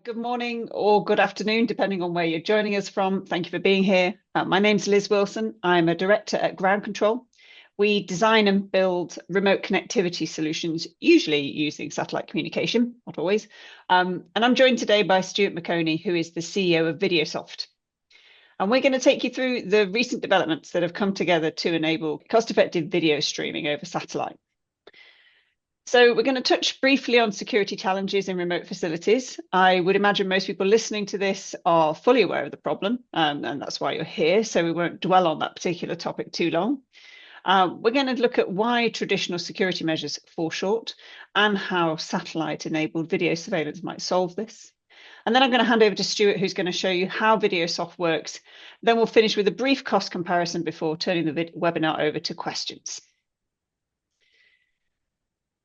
Good morning or good afternoon, depending on where you're joining us from. Thank you for being here. My name's Liz Wilson. I'm a director at Ground Control. We design and build remote connectivity solutions, usually using satellite communication, not always. And I'm joined today by Stewart McCone, who is the CEO of Videosoft. And we're going to take you through the recent developments that have come together to enable cost-effective video streaming over satellite. So we're going to touch briefly on security challenges in remote facilities. I would imagine most people listening to this are fully aware of the problem, and that's why you're here. So we won't dwell on that particular topic too long. We're going to look at why traditional security measures fall short and how satellite-enabled video surveillance might solve this. And then I'm going to hand over to Stewart, who's going to show you how Videosoft works. Then we'll finish with a brief cost comparison before turning the webinar over to questions.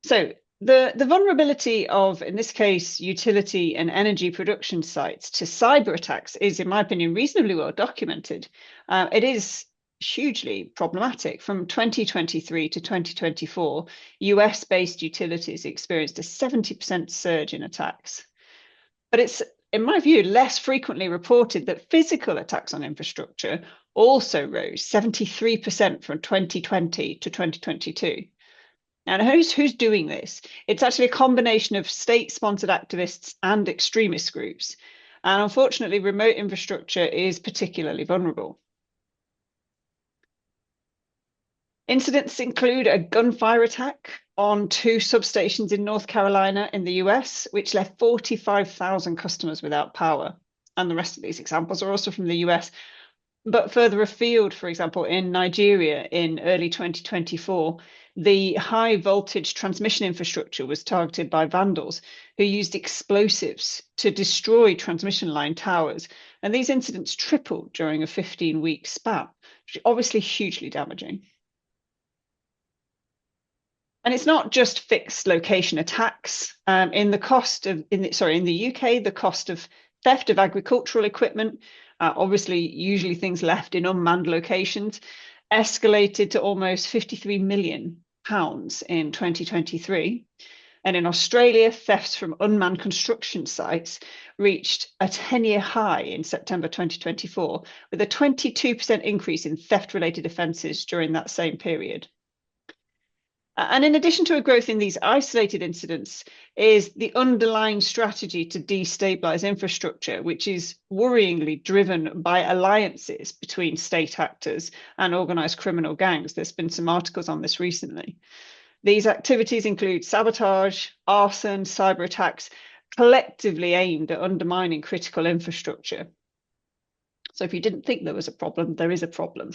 So the vulnerability of, in this case, utility and energy production sites to cyber attacks is, in my opinion, reasonably well documented. It is hugely problematic. From 2023 to 2024, US-based utilities experienced a 70% surge in attacks. But it's, in my view, less frequently reported that physical attacks on infrastructure also rose 73% from 2020 to 2022. And who's doing this? It's actually a combination of state-sponsored activists and extremist groups. And unfortunately, remote infrastructure is particularly vulnerable. Incidents include a gunfire attack on 2 substations in North Carolina in the US, which left 45,000 customers without power. And the rest of these examples are also from the US. But further afield, for example, in Nigeria in early 2024, the high voltage transmission infrastructure was targeted by vandals who used explosives to destroy transmission line towers. And these incidents tripled during a 15-week span, which is obviously hugely damaging. And it's not just fixed location attacks. In the UK, the cost of theft of agricultural equipment, obviously usually things left in unmanned locations, escalated to almost £53 million in 2023. And in Australia, thefts from unmanned construction sites reached a 10-year high in September 2024, with a 22% increase in theft-related offences during that same period. And in addition to a growth in these isolated incidents is the underlying strategy to destabilize infrastructure, which is worryingly driven by alliances between state actors and organized criminal gangs. There's been some articles on this recently. These activities include sabotage, arson, cyber attacks, collectively aimed at undermining critical infrastructure. So if you didn't think there was a problem, there is a problem.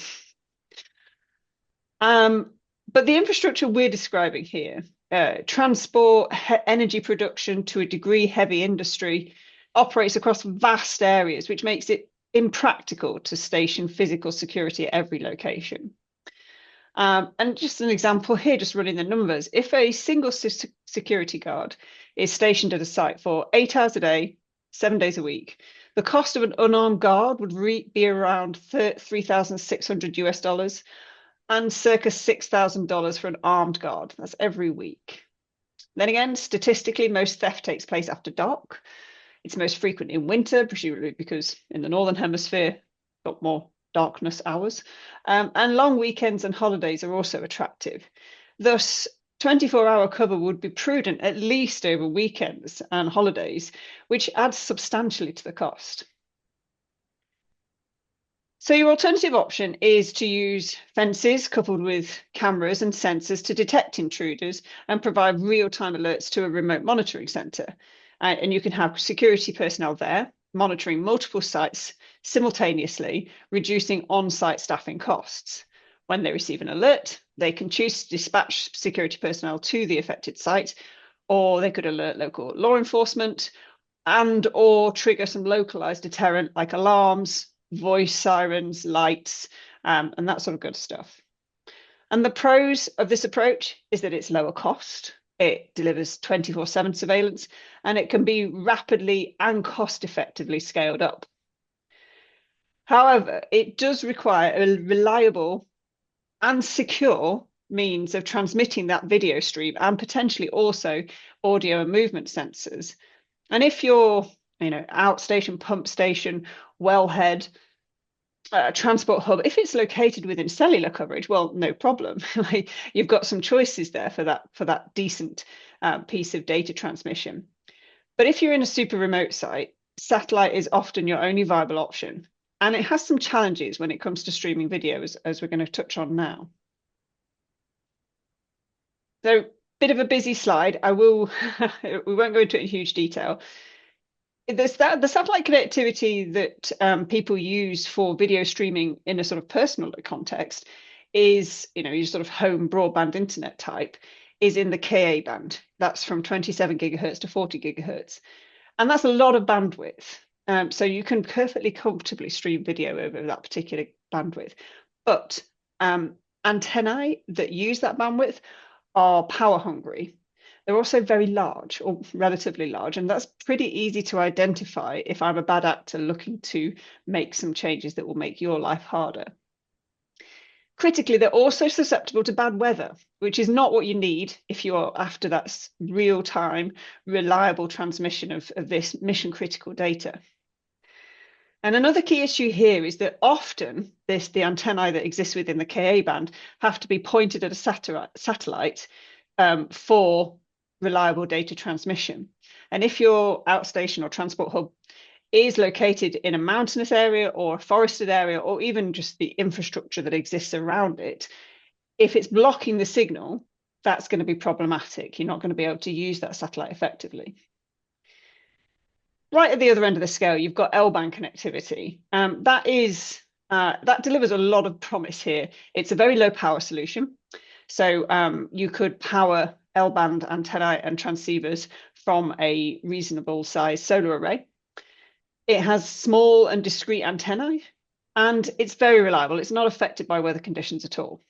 But the infrastructure we're describing here, transport, energy production, to a degree heavy industry, operates across vast areas, which makes it impractical to station physical security at every location. And just an example here, just running the numbers, if a single security guard is stationed at a site for 8 hours a day, 7 days a week, the cost of an unarmed guard would be around $3,600 and circa $6,000 for an armed guard. That's every week. Then again, statistically, most theft takes place after dark. It's most frequent in winter, presumably because in the Northern Hemisphere, got more darkness hours. And long weekends and holidays are also attractive. Thus, 24-hour cover would be prudent, at least over weekends and holidays, which adds substantially to the cost. So your alternative option is to use fences coupled with cameras and sensors to detect intruders and provide real-time alerts to a remote monitoring centre. And you can have security personnel there monitoring multiple sites simultaneously, reducing on-site staffing costs. When they receive an alert, they can choose to dispatch security personnel to the affected site, or they could alert local law enforcement and or trigger some localised deterrent like alarms, voice sirens, lights, and that sort of good stuff. And the pros of this approach is that it's lower cost, it delivers 24/7 surveillance, and it can be rapidly and cost effectively scaled up. However, it does require a reliable and secure means of transmitting that video stream and potentially also audio and movement sensors. And if you're outstation, pump station, wellhead, transport hub. If it's located within cellular coverage, well, no problem. Like, you've got some choices there for that decent piece of data transmission. But if you're in a super remote site, satellite is often your only viable option. And it has some challenges when it comes to streaming video, as we're going to touch on now. So, bit of a busy slide. We won't go into it in huge detail. The satellite connectivity that people use for video streaming in a sort of personal context is, your sort of home broadband internet type, is in the Ka band. That's from 27 gigahertz to 40 gigahertz. And that's a lot of bandwidth. So you can perfectly comfortably stream video over that particular bandwidth. But antennae that use that bandwidth are power hungry. They're also very large, or relatively large, and that's pretty easy to identify if I'm a bad actor looking to make some changes that will make your life harder. Critically, they're also susceptible to bad weather, which is not what you need if you're after that real-time, reliable transmission of this mission-critical data. And another key issue here is that often the antennae that exist within the Ka band have to be pointed at a satellite for reliable data transmission. And if your outstation or transport hub is located in a mountainous area or a forested area, or even just the infrastructure that exists around it, if it's blocking the signal, that's going to be problematic. You're not going to be able to use that satellite effectively. Right at the other end of the scale, you've got L-band connectivity. That delivers a lot of promise here. It's a very low power solution. So you could power L-band antennae and transceivers from a reasonable size solar array. It has small and discrete antennae, and it's very reliable. It's not affected by weather conditions at all.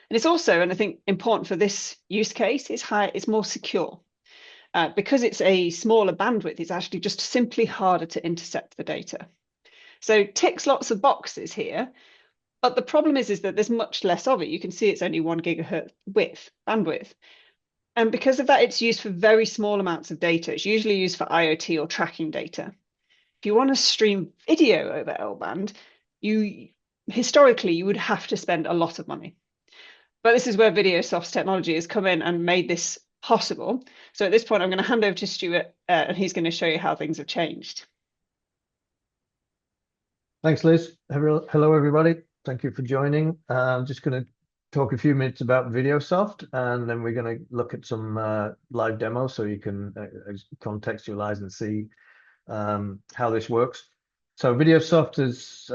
And it's also, and I think important for this use case, it's more secure. Because it's a smaller bandwidth, it's actually just simply harder to intercept the data. So ticks lots of boxes here, but the problem is that there's much less of it. You can see it's only 1 gigahertz bandwidth. And because of that, it's used for very small amounts of data. It's usually used for IoT or tracking data. If you want to stream video over L-band, historically, you would have to spend a lot of money. But this is where Videosoft's technology has come in and made this possible. So at this point, I'm going to hand over to Stewart, and he's going to show you how things have changed. Thanks, Liz. Hello, everybody. Thank you for joining. I'm just going to talk a few minutes about Videosoft, and then we're going to look at some live demos so you can contextualize and see how this works. So Videosoft is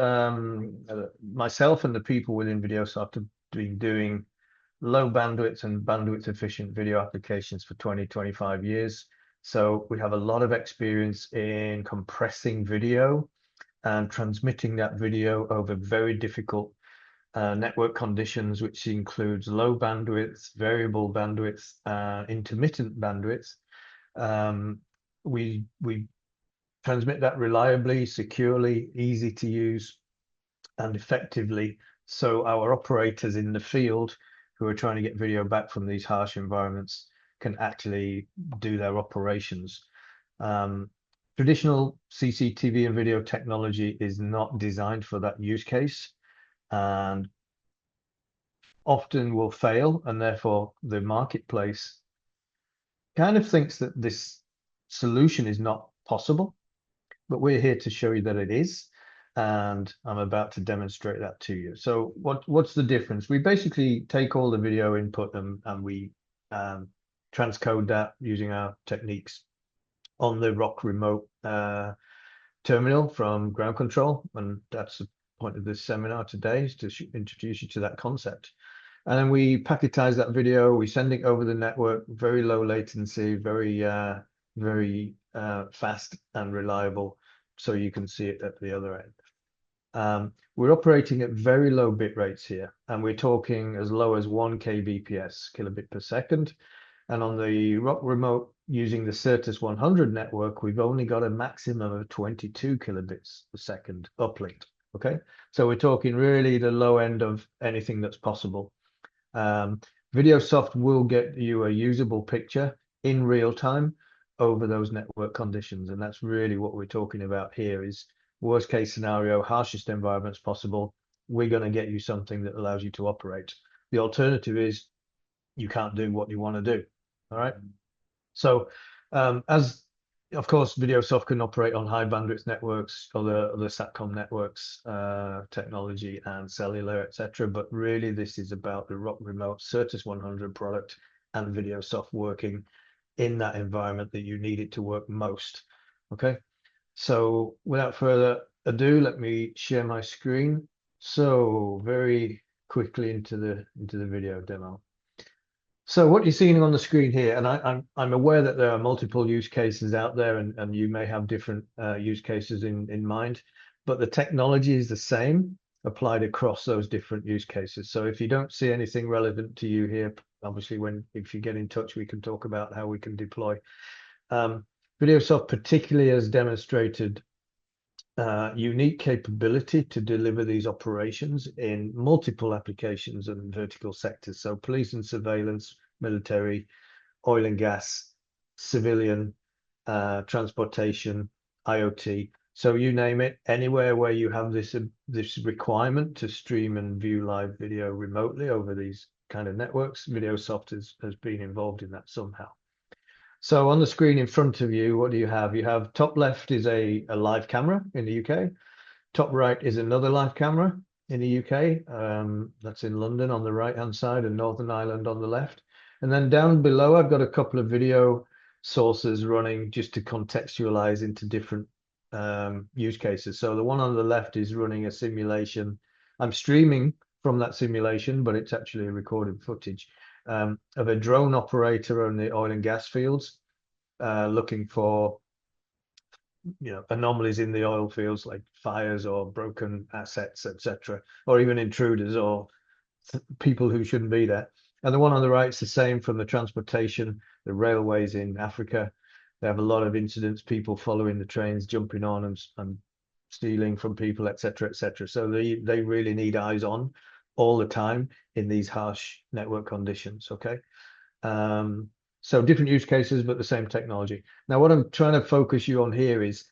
myself and the people within Videosoft have been doing low bandwidth and bandwidth efficient video applications for 25 years. So we have a lot of experience in compressing video and transmitting that video over very difficult network conditions, which includes low bandwidth, variable bandwidth, intermittent bandwidth. We transmit that reliably, securely, easy to use, and effectively, so our operators in the field who are trying to get video back from these harsh environments can actually do their operations. Traditional CCTV and video technology is not designed for that use case and often will fail, and therefore the marketplace kind of thinks that this solution is not possible, but we're here to show you that it is. And I'm about to demonstrate that to you. So what's the difference? We basically take all the video input and we transcode that using our techniques on the RockREMOTE terminal from Ground Control. And that's the point of this seminar today, is to introduce you to that concept. And then we packetize that video, we send it over the network, very low latency, very fast and reliable, so you can see it at the other end. We're operating at very low bit rates here, and we're talking as low as 1 kbps, kilobit per second. And on the RockREMOTE using the Certus 100 network, we've only got a maximum of 22 kilobits per second uplink. Okay, so we're talking really the low end of anything that's possible. Videosoft will get you a usable picture in real time over those network conditions. And that's really what we're talking about here is worst case scenario, harshest environments possible. We're going to get you something that allows you to operate. The alternative is you can't do what you want to do. All right. So as of course, Videosoft can operate on high bandwidth networks, other SATCOM networks, technology and cellular, etc. But really, this is about the RockREMOTE Certus 100 product and Videosoft working in that environment that you need it to work most. Okay. So without further ado, let me share my screen. So very quickly into the video demo. So what you're seeing on the screen here, and I'm aware that there are multiple use cases out there, and you may have different use cases in mind, but the technology is the same applied across those different use cases. So if you don't see anything relevant to you here, obviously if you get in touch, we can talk about how we can deploy. Videosoft particularly has demonstrated unique capability to deliver these operations in multiple applications and vertical sectors. So police and surveillance, military, oil and gas, civilian, transportation, IoT. So you name it, anywhere where you have this requirement to stream and view live video remotely over these kind of networks, Videosoft has been involved in that somehow. So on the screen in front of you, what do you have? You have top left is a live camera in the UK. Top right is another live camera in the UK. That's in London on the right-hand side and Northern Ireland on the left. And then down below, I've got a couple of video sources running just to contextualize into different use cases. So the one on the left is running a simulation. I'm streaming from that simulation, but it's actually recorded footage of a drone operator on the oil and gas fields, looking for anomalies in the oil fields like fires or broken assets, etc., or even intruders or people who shouldn't be there. And the one on the right is the same from the transportation, the railways in Africa. They have a lot of incidents, people following the trains, jumping on and stealing from people, etc., etc. So they really need eyes on all the time in these harsh network conditions. Okay. So different use cases, but the same technology. Now, what I'm trying to focus you on here is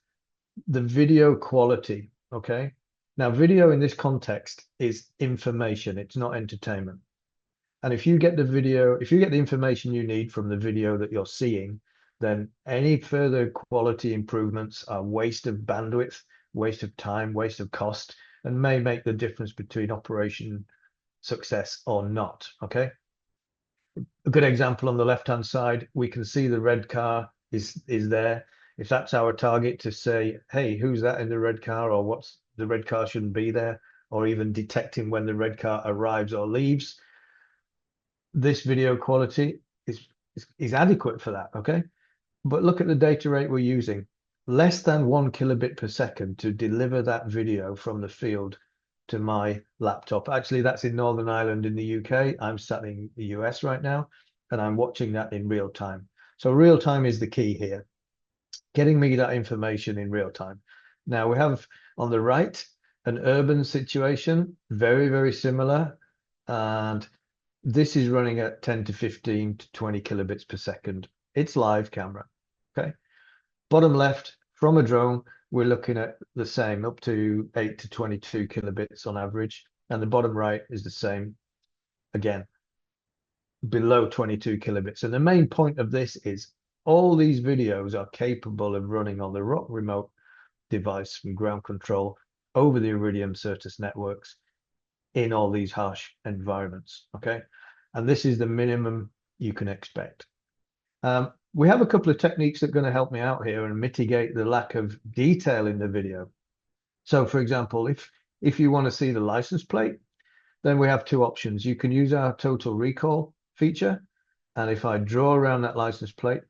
the video quality. Okay. Now, video in this context is information. It's not entertainment. And if you get the information you need from the video that you're seeing, then any further quality improvements are waste of bandwidth, waste of time, waste of cost, and may make the difference between operation success or not. Okay. A good example on the left-hand side, we can see the red car is there. If that's our target to say, hey, who's that in the red car, or what's the red car shouldn't be there, or even detecting when the red car arrives or leaves, this video quality is adequate for that. Okay. But look at the data rate we're using. Less than 1 kilobit per second to deliver that video from the field to my laptop. Actually, that's in Northern Ireland in the UK. I'm sat in the US right now, and I'm watching that in real time. So real time is the key here, getting me that information in real time. Now we have on the right an urban situation, very, very similar. And this is running at 10 to 15 to 20 kilobits per second. It's live camera. Okay. Bottom left, from a drone, we're looking at the same, up to 8 to 22 kilobits on average. And the bottom right is the same, again, below 22 kilobits. And the main point of this is all these videos are capable of running on the RockREMOTE device from Ground Control over the Iridium Certus networks in all these harsh environments. Okay. And this is the minimum you can expect. We have a couple of techniques that are going to help me out here and mitigate the lack of detail in the video. So for example, if you want to see the license plate, then we have two options. You can use our total recall feature. And if I draw around that license plate,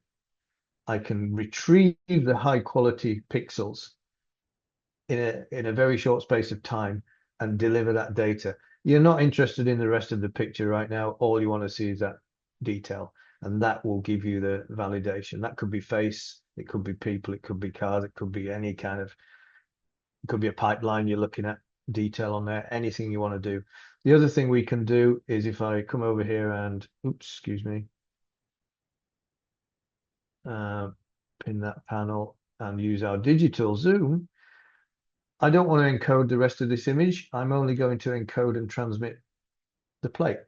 I can retrieve the high quality pixels in a very short space of time and deliver that data. You're not interested in the rest of the picture right now. All you want to see is that detail. And that will give you the validation. That could be face, it could be people, it could be cars, it could be any kind of, it could be a pipeline you're looking at, detail on there, anything you want to do. The other thing we can do is if I come over here and, oops, excuse me. pin that panel and use our digital zoom, I don't want to encode the rest of this image. I'm only going to encode and transmit the plate.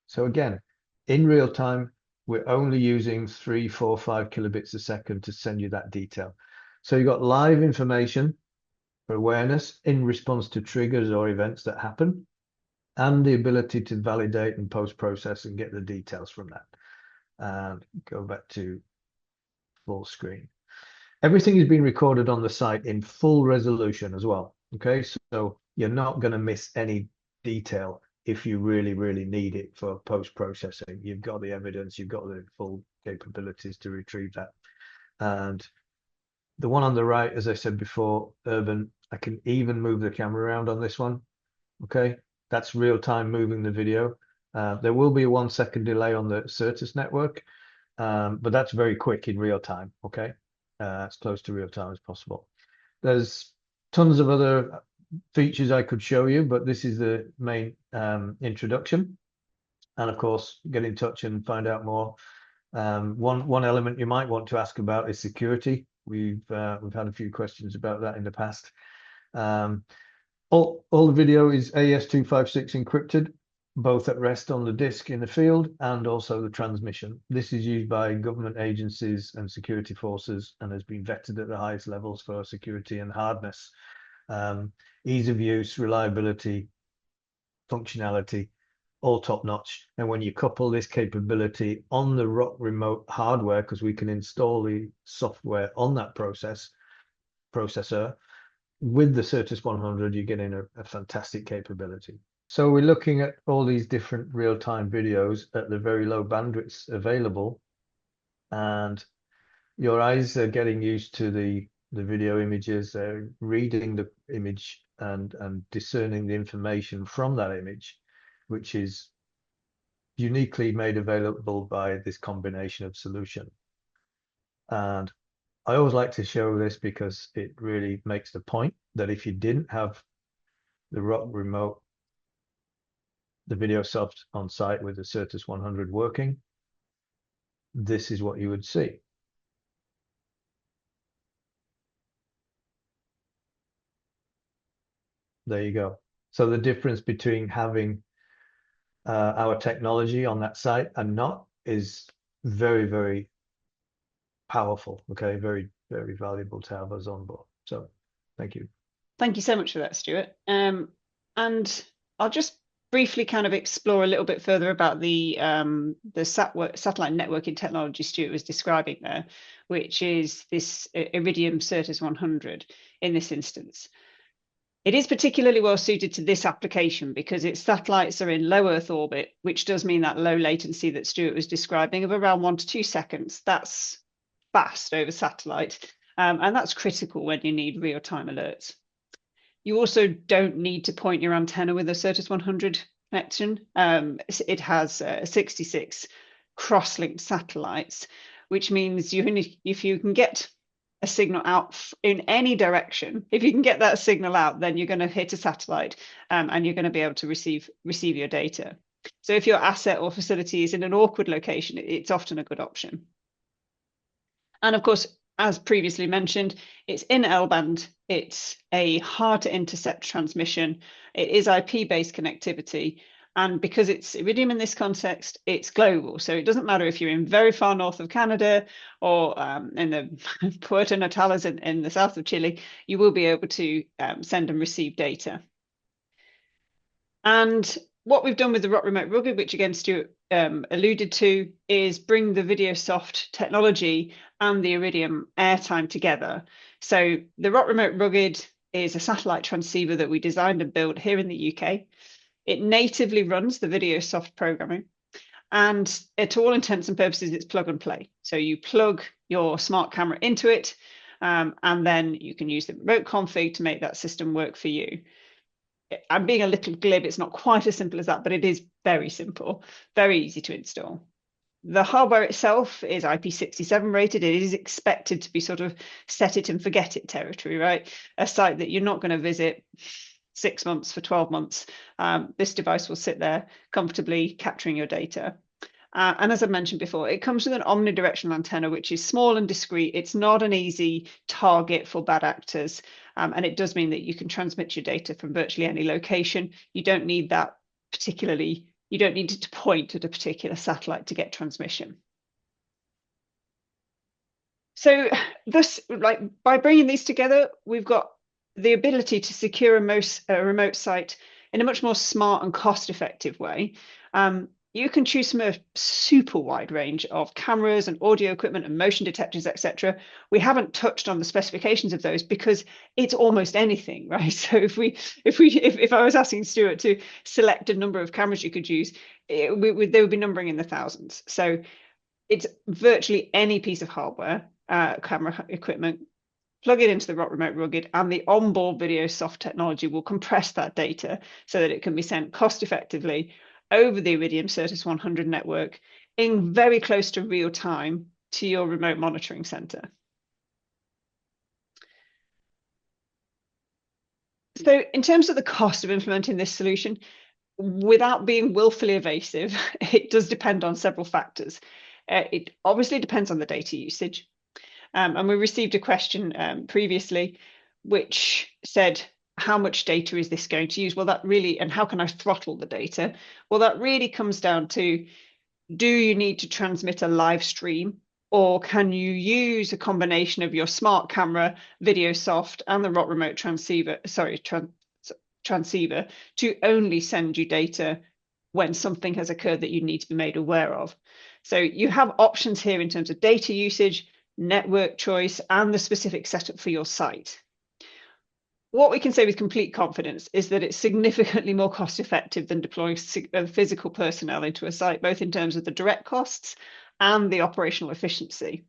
So again, in real time, we're only using 3, 4, 5 kilobits a second to send you that detail. So you've got live information for awareness in response to triggers or events that happen, and the ability to validate and post-process and get the details from that. And go back to full screen. Everything is being recorded on the site in full resolution as well. Okay, so you're not going to miss any detail if you really, really need it for post-processing. You've got the evidence, you've got the full capabilities to retrieve that. And the one on the right, as I said before, urban, I can even move the camera around on this one. Okay, that's real time moving the video. There will be a 1 second delay on the Certus network, but that's very quick in real time. Okay, as close to real time as possible. There's tons of other features I could show you, but this is the main introduction. And of course, get in touch and find out more. One element you might want to ask about is security. We've had a few questions about that in the past. All the video is AES-256 encrypted, both at rest on the disk in the field and also the transmission. This is used by government agencies and security forces and has been vetted at the highest levels for security and hardness, ease of use, reliability, functionality, all top notch. And when you couple this capability on the RockREMOTE hardware, because we can install the software on that processor, with the Certus 100, you're getting a fantastic capability. So we're looking at all these different real-time videos at the very low bandwidths available, and your eyes are getting used to the video images, reading the image and discerning the information from that image, which is uniquely made available by this combination of solution. And I always like to show this because it really makes the point that if you didn't have the RockREMOTE, the Videosoft on site with the Certus 100 working, this is what you would see. There you go. So the difference between having our technology on that site and not is very, very powerful. Okay, very, very valuable to have us on board. So thank you. Thank you so much for that, Stuart. And I'll just briefly kind of explore a little bit further about the satellite networking technology Stuart was describing there, which is this Iridium Certus 100 in this instance. It is particularly well suited to this application because its satellites are in low Earth orbit, which does mean that low latency that Stuart was describing of around 1 to 2 seconds. That's fast over satellite, and that's critical when you need real-time alerts. You also don't need to point your antenna with a Certus 100 connection. It has 66 cross-linked satellites, which means if you can get a signal out in any direction, if you can get that signal out, then you're going to hit a satellite and you're going to be able to receive your data. So if your asset or facility is in an awkward location, it's often a good option. And of course, as previously mentioned, it's in L-band. It's a hard to intercept transmission. It is IP-based connectivity. And because it's Iridium in this context, it's global. So it doesn't matter if you're in very far north of Canada or in the Puerto Natales in the south of Chile, you will be able to send and receive data. And what we've done with the RockREMOTE Rugged, which again Stuart alluded to, is bring the Videosoft technology and the Iridium airtime together. So the RockREMOTE Rugged is a satellite transceiver that we designed and built here in the UK. It natively runs the Videosoft programming, and to all intents and purposes, it's plug and play. So you plug your smart camera into it, and then you can use the remote config to make that system work for you. I'm being a little glib, it's not quite as simple as that, but it is very simple, very easy to install. The hardware itself is IP67 rated. It is expected to be sort of set it and forget it territory, right? A site that you're not going to visit 6 months for 12 months. This device will sit there comfortably capturing your data. And as I mentioned before, it comes with an omnidirectional antenna, which is small and discreet. It's not an easy target for bad actors. And it does mean that you can transmit your data from virtually any location. You don't need that particularly, you don't need it to point at a particular satellite to get transmission. So this, like, by bringing these together, we've got the ability to secure a remote site in a much more smart and cost-effective way. You can choose from a super wide range of cameras and audio equipment and motion detectors, etc. We haven't touched on the specifications of those because it's almost anything, right? So if I was asking Stuart to select a number of cameras you could use, they would be numbering in the thousands. So it's virtually any piece of hardware, camera equipment, plug it into the RockREMOTE Rugged, and the onboard Videosoft technology will compress that data so that it can be sent cost effectively over the Iridium Certus 100 network in very close to real time to your remote monitoring center. So in terms of the cost of implementing this solution, without being willfully evasive, it does depend on several factors. It obviously depends on the data usage. And we received a question previously which said, how much data is this going to use? Well, that really, and how can I throttle the data? Well, that really comes down to, do you need to transmit a live stream, or can you use a combination of your smart camera, Videosoft, and the RockREMOTE transceiver to only send you data when something has occurred that you need to be made aware of? So you have options here in terms of data usage, network choice, and the specific setup for your site. What we can say with complete confidence is that it's significantly more cost effective than deploying physical personnel into a site, both in terms of the direct costs and the operational efficiency.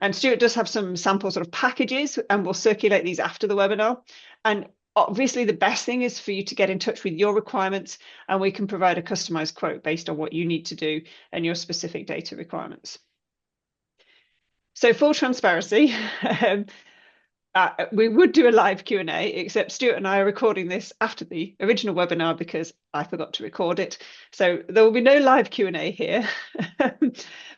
And Stuart does have some sample sort of packages, and we'll circulate these after the webinar. And obviously the best thing is for you to get in touch with your requirements, and we can provide a customized quote based on what you need to do and your specific data requirements. So full transparency, we would do a live Q&A, except Stuart and I are recording this after the original webinar because I forgot to record it. So there will be no live Q&A here.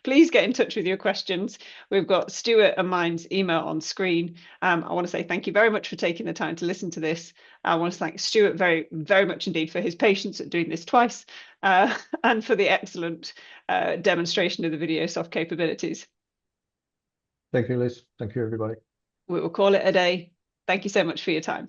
Please get in touch with your questions. We've got Stuart and mine's email on screen. I want to say thank you very much for taking the time to listen to this. I want to thank Stuart very, very much indeed for his patience at doing this twice, and for the excellent demonstration of the Videosoft capabilities. Thank you, Liz. Thank you, everybody. We will call it a day. Thank you so much for your time.